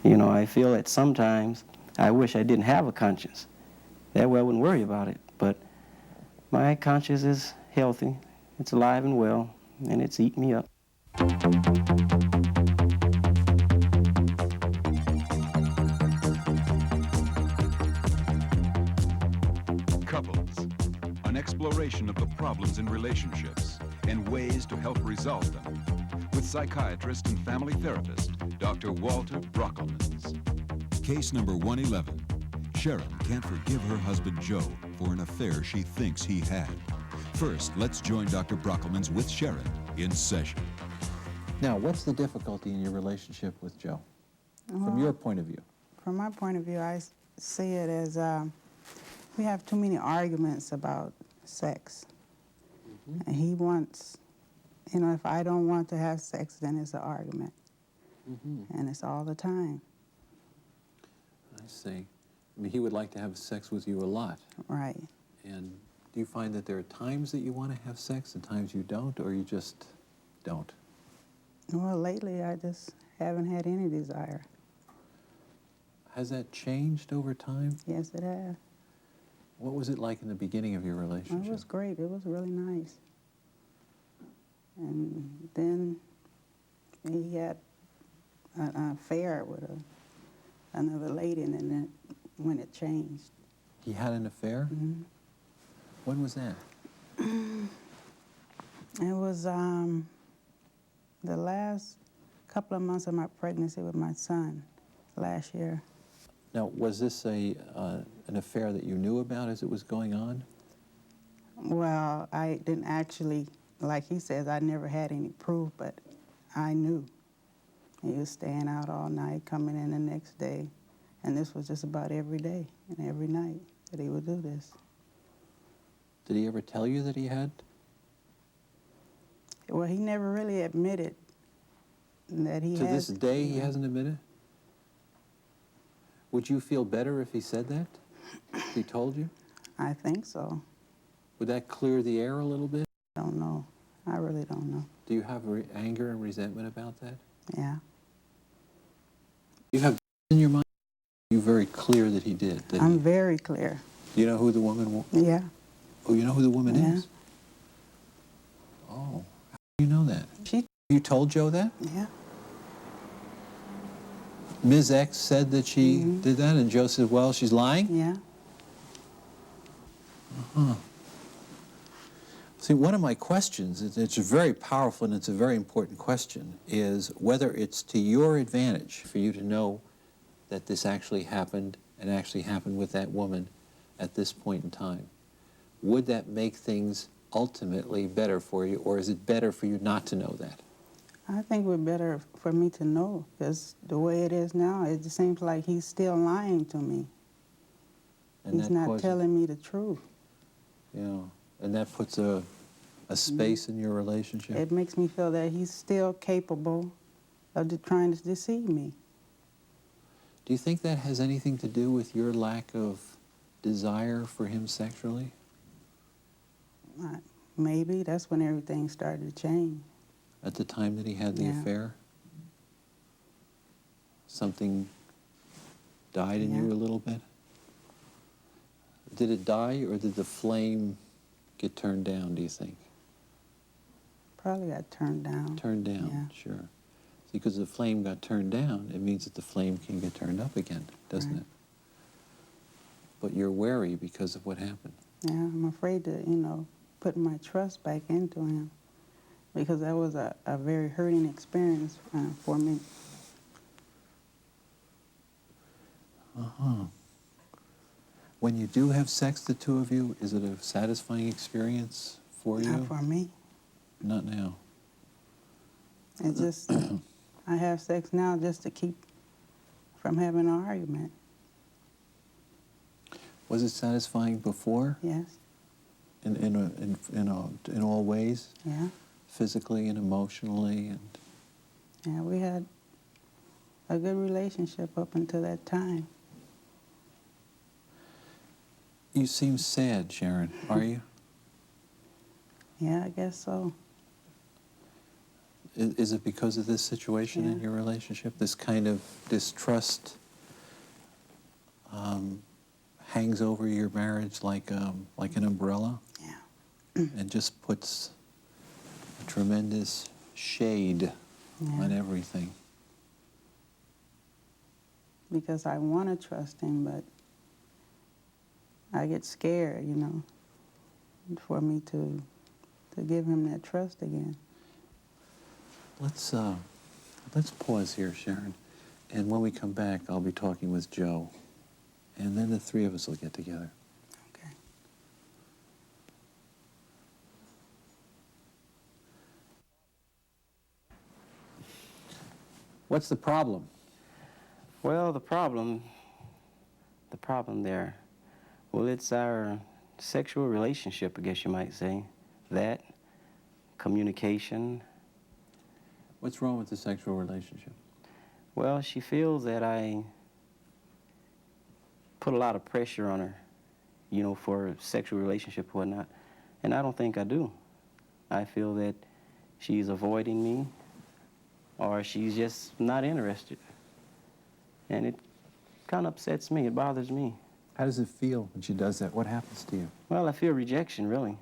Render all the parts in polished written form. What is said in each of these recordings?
You know, I feel that sometimes I wish I didn't have a conscience. That way I wouldn't worry about it. But my conscience is healthy, it's alive and well, and it's eating me up. Couples, an exploration of the problems in relationships and ways to help resolve them, with psychiatrist and family therapist, Dr. Walter Brockelmans. Case number 111. Sharon can't forgive her husband Joe for an affair she thinks he had. First, let's join Dr. Brockelmans with Sharon in session. Now, what's the difficulty in your relationship with Joe, from your point of view? From my point of view, I see it as we have too many arguments about sex. And he wants, you know, if I don't want to have sex, then it's an argument. And it's all the time. I see. I mean, he would like to have sex with you a lot. Right. And do you find that there are times that you want to have sex and times you don't, or you just don't? Well, lately I just haven't had any desire. Has that changed over time? Yes, it has. What was it like in the beginning of your relationship? It was great. It was really nice. And then he had an affair with another lady, and then when it changed. He had an affair? When was that? It was the last couple of months of my pregnancy with my son last year. Now, was this an affair that you knew about as it was going on? Well, I didn't actually, like he says, I never had any proof, but I knew. He was staying out all night, coming in the next day, and this was just about every day and every night that he would do this. Did he ever tell you that he had? Well, he never really admitted that he had. To this day, he hasn't admitted? Would you feel better if he said that? If he told you? I think so. Would that clear the air a little bit? I don't know. I really don't know. Do you have anger and resentment about that? Yeah. You have in your mind? You're very clear that he did. I'm very clear. Do you know who the woman was? Yeah. Oh, you know who the woman Yeah. is? Oh, how do you know that? She. You told Joe that? Yeah. Ms. X said that she did that, and Joe said, well, she's lying? Yeah. See, one of my questions, it's very powerful and it's a very important question, is whether it's to your advantage for you to know that this actually happened and actually happened with that woman at this point in time. Would that make things ultimately better for you, or is it better for you not to know that? I think it would be better for me to know, because the way it is now, it just seems like he's still lying to me. And He's not telling me the truth. Yeah, and that puts a space in your relationship? It makes me feel that he's still capable of trying to deceive me. Do you think that has anything to do with your lack of desire for him sexually? Maybe. That's when everything started to change. At the time that he had the affair? Something died in you a little bit? Did it die, or did the flame get turned down, do you think? Probably got turned down. Turned down, sure. See, because the flame got turned down, it means that the flame can get turned up again, doesn't it? But you're wary because of what happened. Yeah, I'm afraid to, you know, put my trust back into him, because that was a very hurting experience for me. When you do have sex, the two of you, is it a satisfying experience for you? Not for me. Not now. It's just, I have sex now just to keep from having an argument. Was it satisfying before? Yes. In all ways? Yeah. Physically and emotionally and... Yeah, we had a good relationship up until that time. You seem sad, Sharon. Are you? Yeah, I guess so. Is it because of this situation in Yeah. your relationship? This kind of distrust hangs over your marriage like an umbrella Yeah. and just puts a tremendous shade on Yeah. everything. Because I want to trust him, but I get scared, you know, for me to give him that trust again. Let's pause here, Sharon, and when we come back, I'll be talking with Joe, and then the three of us will get together. Okay. What's the problem? Well, the problem there, well, it's our sexual relationship, I guess you might say. That, communication. What's wrong with the sexual relationship? Well, she feels that I put a lot of pressure on her, you know, for a sexual relationship or whatnot. And I don't think I do. I feel that she's avoiding me or she's just not interested. And it kind of upsets me. It bothers me. How does it feel when she does that? What happens to you? Well, I feel rejection, really.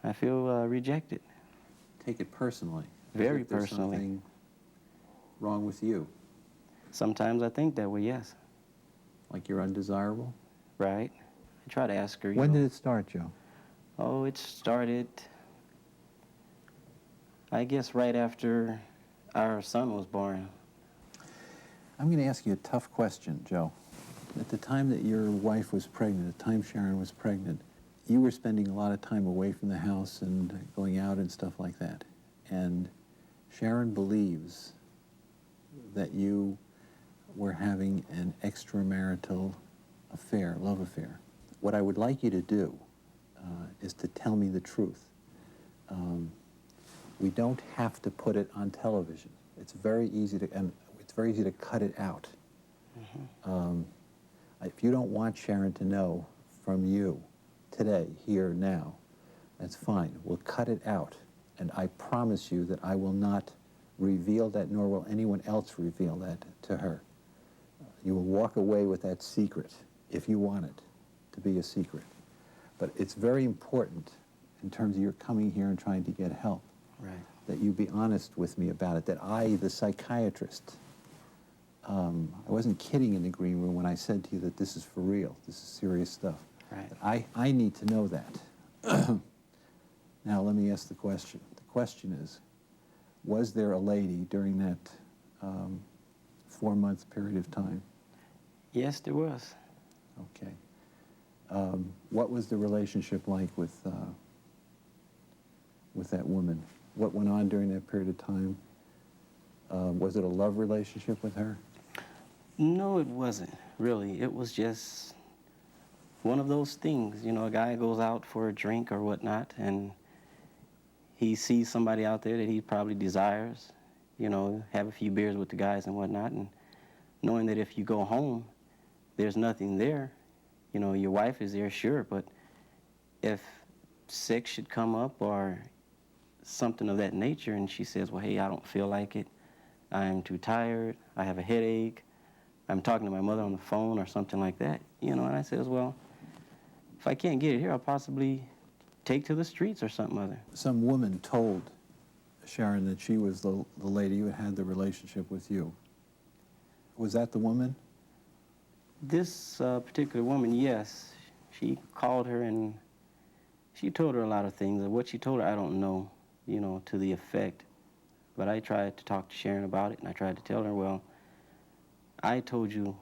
I feel rejected. Take it personally. Very As if there's personally. Something wrong with you, Sometimes I think that way, yes. like you're undesirable. Right? I try to ask her. When did it start, Joe? Oh, it started, I guess, right after our son was born. I'm going to ask you a tough question, Joe. At the time that your wife was pregnant, the time Sharon was pregnant, you were spending a lot of time away from the house and going out and stuff like that. And Sharon believes that you were having an extramarital affair, love affair. What I would like you to do is to tell me the truth. We don't have to put it on television. It's very easy to cut it out. Mm-hmm. If you don't want Sharon to know from you today, here, now, that's fine. We'll cut it out. And I promise you that I will not reveal that, nor will anyone else reveal that to her. You will walk away with that secret if you want it to be a secret. But it's very important in terms of your coming here and trying to get help, Right. that you be honest with me about it, that I, the psychiatrist, I wasn't kidding in the green room when I said to you that this is for real, this is serious stuff. Right. I need to know that. Now let me ask the question. The question is, was there a lady during that 4-month period of time? Yes, there was. Okay. What was the relationship like with that woman? What went on during that period of time? Was it a love relationship with her? No, it wasn't, really. It was just one of those things. You know, a guy goes out for a drink or whatnot, and he sees somebody out there that he probably desires, you know, have a few beers with the guys and whatnot, and knowing that if you go home, there's nothing there. You know, your wife is there, sure, but if sex should come up or something of that nature, and she says, well, hey, I don't feel like it, I'm too tired, I have a headache, I'm talking to my mother on the phone or something like that, you know, and I says, well, if I can't get it here, I'll possibly take to the streets or something other. Some woman told Sharon that she was the lady who had the relationship with you. Was that the woman? This particular woman, yes, she called her and she told her a lot of things. What she told her, I don't know, you know, to the effect. But I tried to talk to Sharon about it, and I tried to tell her, well, I told you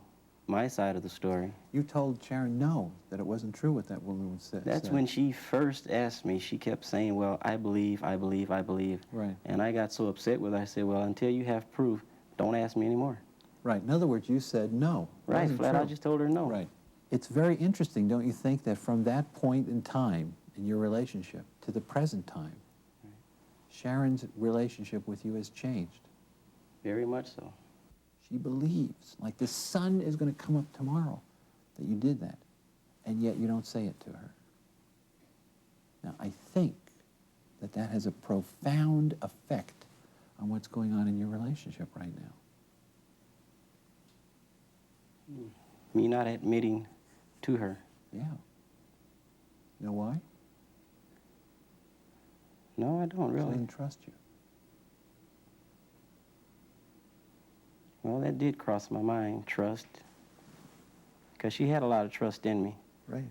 my side of the story. You told Sharon no, that it wasn't true what that woman said. That's when she first asked me. She kept saying, well, I believe, I believe, I believe. Right. And I got so upset with her, I said, well, until you have proof, don't ask me anymore. Right. In other words, you said no. Right, flat out, I just told her no. Right. It's very interesting, don't you think, that from that point in time in your relationship to the present time, Sharon's relationship with you has changed. Very much so. She believes, like the sun is going to come up tomorrow, that you did that, and yet you don't say it to her. Now, I think that that has a profound effect on what's going on in your relationship right now? Me not admitting to her. Yeah. You know why? No, I don't She really. didn't trust you. Well, that did cross my mind, trust. Because she had a lot of trust in me. Right.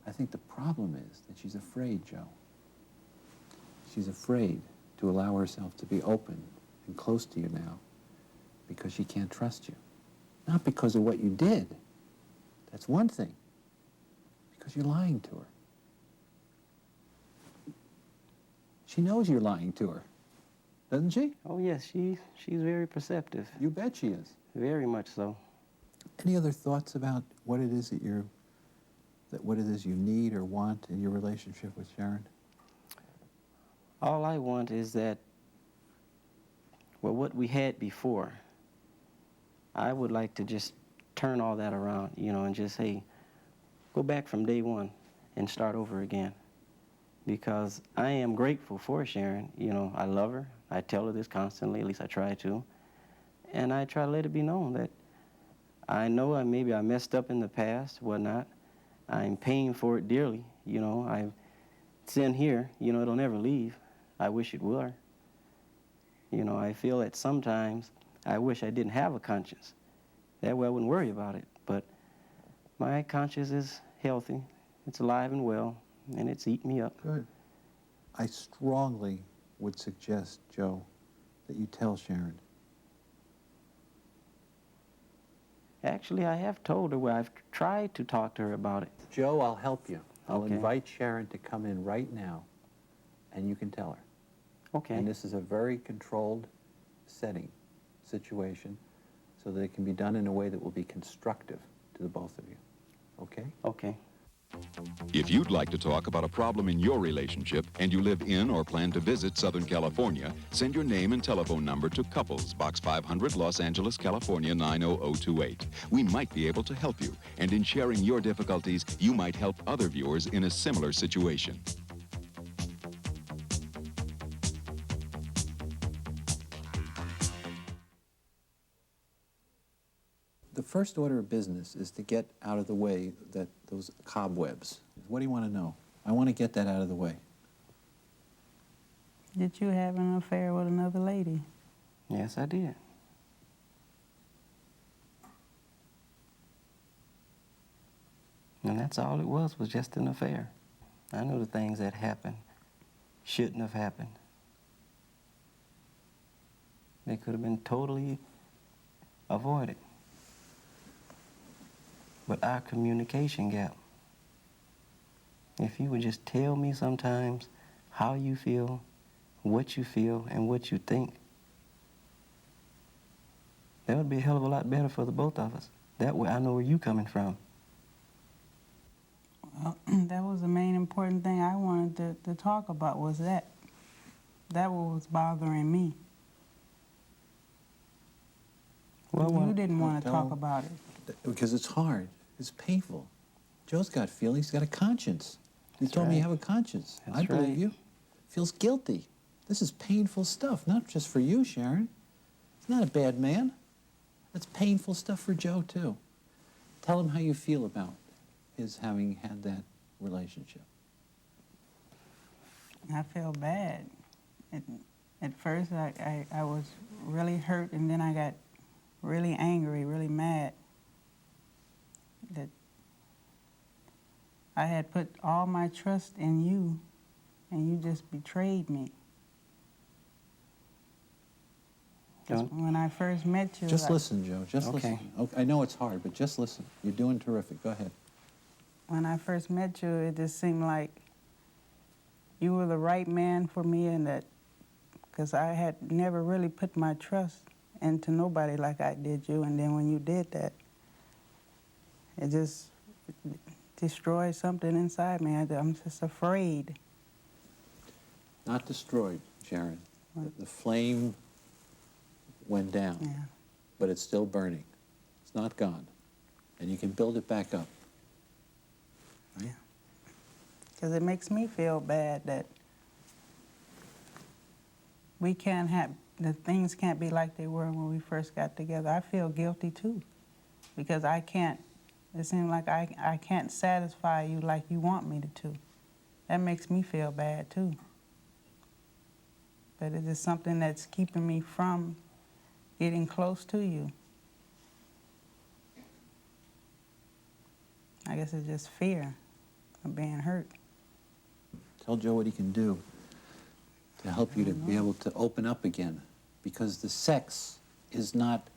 I think the problem is that she's afraid, Joe. She's afraid to allow herself to be open and close to you now because she can't trust you. Not because of what you did. That's one thing. Because you're lying to her. She knows you're lying to her, doesn't she? Oh, yes, she's very perceptive. You bet she is. Very much so. Any other thoughts about what it is what it is you need or want in your relationship with Sharon? All I want is that, well, what we had before, I would like to just turn all that around, you know, and just, hey, go back from day one and start over again. Because I am grateful for Sharon. You know, I love her. I tell her this constantly, at least I try to. And I try to let it be known that I know maybe I messed up in the past, whatnot. I'm paying for it dearly. You know, it's in here. You know, it'll never leave. I wish it were. You know, I feel that sometimes I wish I didn't have a conscience. That way I wouldn't worry about it. But my conscience is healthy. It's alive and well, and it's eating me up. Good. I strongly would suggest, Joe, that you tell Sharon. Actually, I have told her where I've tried to talk to her about it. Joe, I'll help you. I'll Okay. invite Sharon to come in right now, and you can tell her. Okay. And this is a very controlled situation, so that it can be done in a way that will be constructive to the both of you. Okay? Okay. If you'd like to talk about a problem in your relationship and you live in or plan to visit Southern California, send your name and telephone number to Couples, Box 500, Los Angeles, California, 90028. We might be able to help you, and in sharing your difficulties, you might help other viewers in a similar situation. The first order of business is to get out of the way those cobwebs. What do you want to know? I want to get that out of the way. Did you have an affair with another lady? Yes, I did. And that's all it was just an affair. I knew the things that happened shouldn't have happened. They could have been totally avoided. But our communication gap. If you would just tell me sometimes how you feel, and what you think, that would be a hell of a lot better for the both of us. That way I know where you're coming from. Well, that was the main important thing I wanted to talk about was that. That was bothering me. Well, You didn't want to don't- talk about it. Because it's hard. It's painful. Joe's got feelings. He's got a conscience. You That's told me you right. have a conscience. That's I believe right. you. Feels guilty. This is painful stuff, not just for you, Sharon. He's not a bad man. That's painful stuff for Joe, too. Tell him how you feel about his having had that relationship. I feel bad. At first, I was really hurt, and then I got really angry, really mad that I had put all my trust in you, and you just betrayed me. 'Cause when I first met you, Just listen, Joe. Just Okay. listen. Okay, I know it's hard, but just listen. You're doing terrific. Go ahead. when I first met you, it just seemed like you were the right man for me, and that because I had never really put my trust into nobody like I did you, and then when you did that, it just destroyed something inside me. I'm just afraid. Not destroyed, Sharon. The flame went down, Yeah. but it's still burning. It's not gone. And you can build it back up. Right? Because it makes me feel bad that we can't have, the things can't be like they were when we first got together. I feel guilty too, because I can't, it seems like I can't satisfy you like you want me to. That makes me feel bad too. But it is something that's keeping me from getting close to you. I guess it's just fear of being hurt. Tell Joe what he can do to help you to be able to open up again, because the sex is not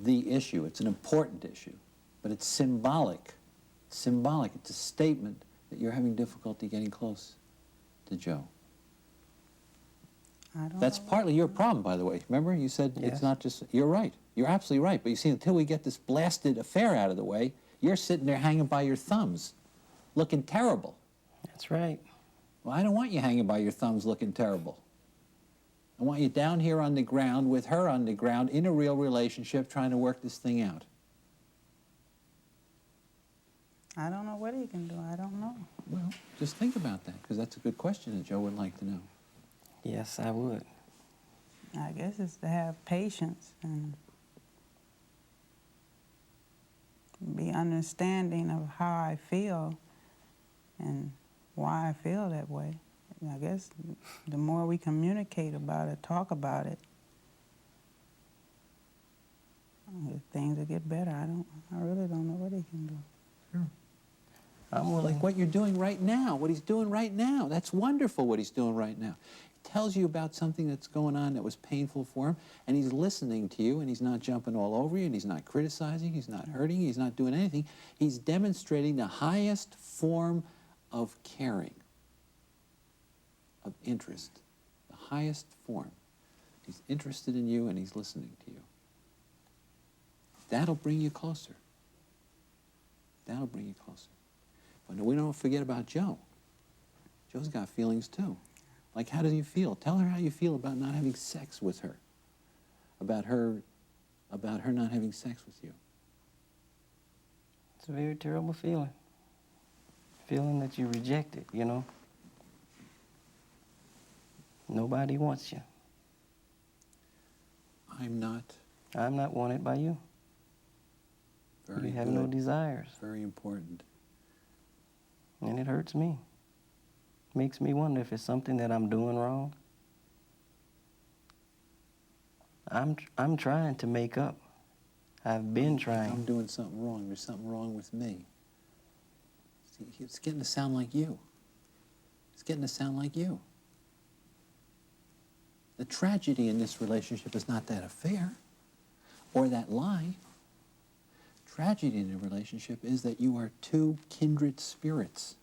the issue. It's an important issue, but it's symbolic. Symbolic. It's a statement that you're having difficulty getting close to Joe. That's partly your problem, by the way. Remember, you said Yes. It's not just, you're right. You're absolutely right. But you see, until we get this blasted affair out of the way, you're sitting there hanging by your thumbs, looking terrible. That's right. Well, I don't want you hanging by your thumbs looking terrible. I want you down here on the ground with her on the ground in a real relationship trying to work this thing out. I don't know what he can do. I don't know. Well, just think about that, because that's a good question that Joe would like to know. Yes, I would. I guess it's to have patience and be understanding of how I feel and why I feel that way. And I guess the more we communicate about it, talk about it, things will get better. I really don't know what he can do. Sure. I'm willing. Like what you're doing right now, what he's doing right now. That's wonderful what he's doing right now. He tells you about something that's going on that was painful for him, and he's listening to you, and he's not jumping all over you, and he's not criticizing, he's not hurting, he's not doing anything. He's demonstrating the highest form of caring, of interest, the highest form. He's interested in you, and he's listening to you. That'll bring you closer. That'll bring you closer. But we don't forget about Joe. Joe's got feelings too. Like, how do you feel? Tell her how you feel about not having sex with her. About her not having sex with you. It's a very terrible feeling. Feeling that you're rejected, you know. Nobody wants you. I'm not. I'm not wanted by you. Very You have good. no desires. Very important. And it hurts me. Makes me wonder if it's something that I'm doing wrong. I'm trying to make up. I've been I'm trying. doing something wrong. There's something wrong with me. See, it's getting to sound like you. It's getting to sound like you. The tragedy in this relationship is not that affair or that lie. Tragedy in a relationship is that you are two kindred spirits,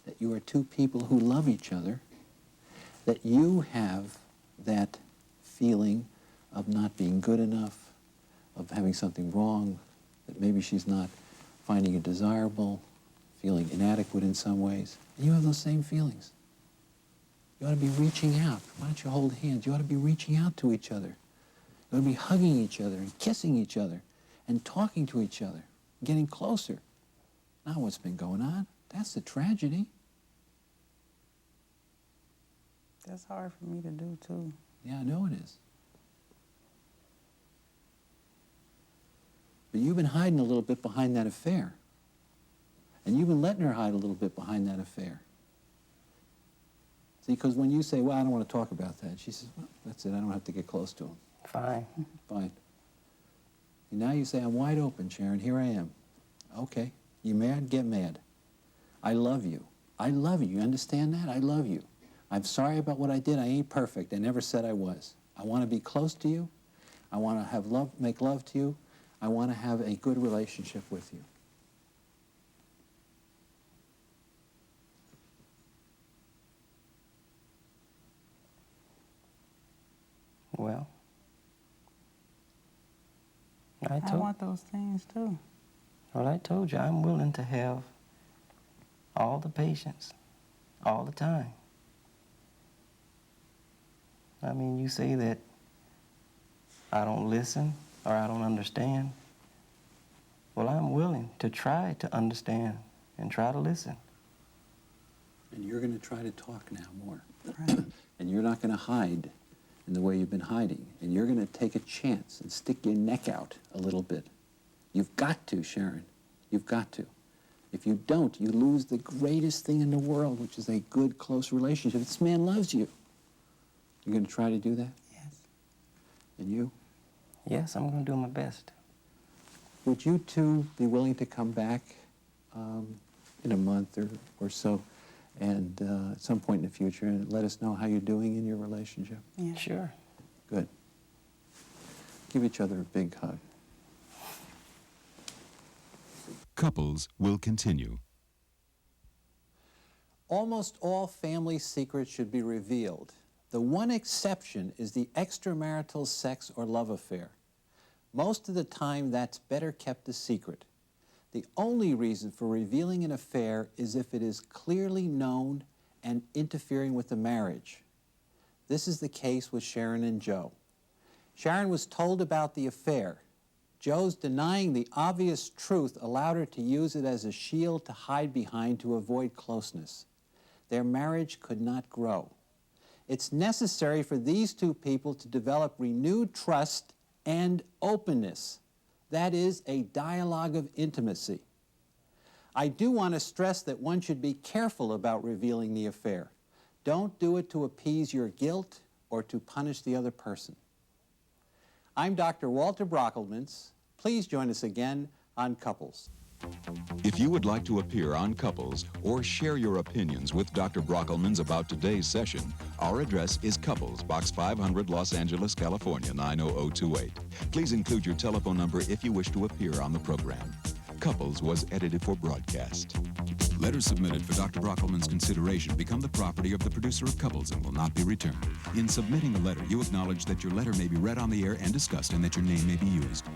that you are two people who love each other, that you have that feeling of not being good enough, of having something wrong, that maybe she's not finding it desirable, feeling inadequate in some ways. And you have those same feelings. You ought to be reaching out. Why don't you hold hands? You ought to be reaching out to each other. You ought to be hugging each other and kissing each other and talking to each other, getting closer. Not what's been going on. That's the tragedy. That's hard for me to do, too. Yeah, I know it is. But you've been hiding a little bit behind that affair. And you've been letting her hide a little bit behind that affair. See, because when you say, well, I don't want to talk about that, she says, well, that's it, I don't have to get close to him. Fine. Fine. And now you say, I'm wide open, Sharon, here I am. Okay, you mad? Get mad. I love you. I love you. You understand that? I love you. I'm sorry about what I did. I ain't perfect. I never said I was. I want to be close to you. I want to have love, make love to you. I want to have a good relationship with you. Well, I I want those things, too. Well, I told you, I'm willing to have all the patience, all the time. I mean, you say that I don't listen or I don't understand. Well, I'm willing to try to understand and try to listen. And you're going to try to talk now more. Right. And you're not going to hide in the way you've been hiding. And you're going to take a chance and stick your neck out a little bit. You've got to, Sharon. You've got to. If you don't, you lose the greatest thing in the world, which is a good, close relationship. This man loves you. You're going to try to do that? Yes. And you? Yes, I'm going to do my best. Would you two be willing to come back in a month or so, and at some point in the future, and let us know how you're doing in your relationship? Yeah. Sure. Good. Give each other a big hug. Couples will continue. Almost all family secrets should be revealed. The one exception is the extramarital sex or love affair. Most of the time, that's better kept a secret. The only reason for revealing an affair is if it is clearly known and interfering with the marriage. This is the case with Sharon and Joe. Sharon was told about the affair. Joe's denying the obvious truth allowed her to use it as a shield to hide behind to avoid closeness. Their marriage could not grow. It's necessary for these two people to develop renewed trust and openness. That is a dialogue of intimacy. I do want to stress that one should be careful about revealing the affair. Don't do it to appease your guilt or to punish the other person. I'm Dr. Walter Brockelmans. Please join us again on Couples. If you would like to appear on Couples or share your opinions with Dr. Brockelmans about today's session, our address is Couples, Box 500, Los Angeles, California, 90028. Please include your telephone number if you wish to appear on the program. Couples was edited for broadcast. Letters submitted for Dr. Brockelman's consideration become the property of the producer of Couples and will not be returned. In submitting a letter, you acknowledge that your letter may be read on the air and discussed and that your name may be used.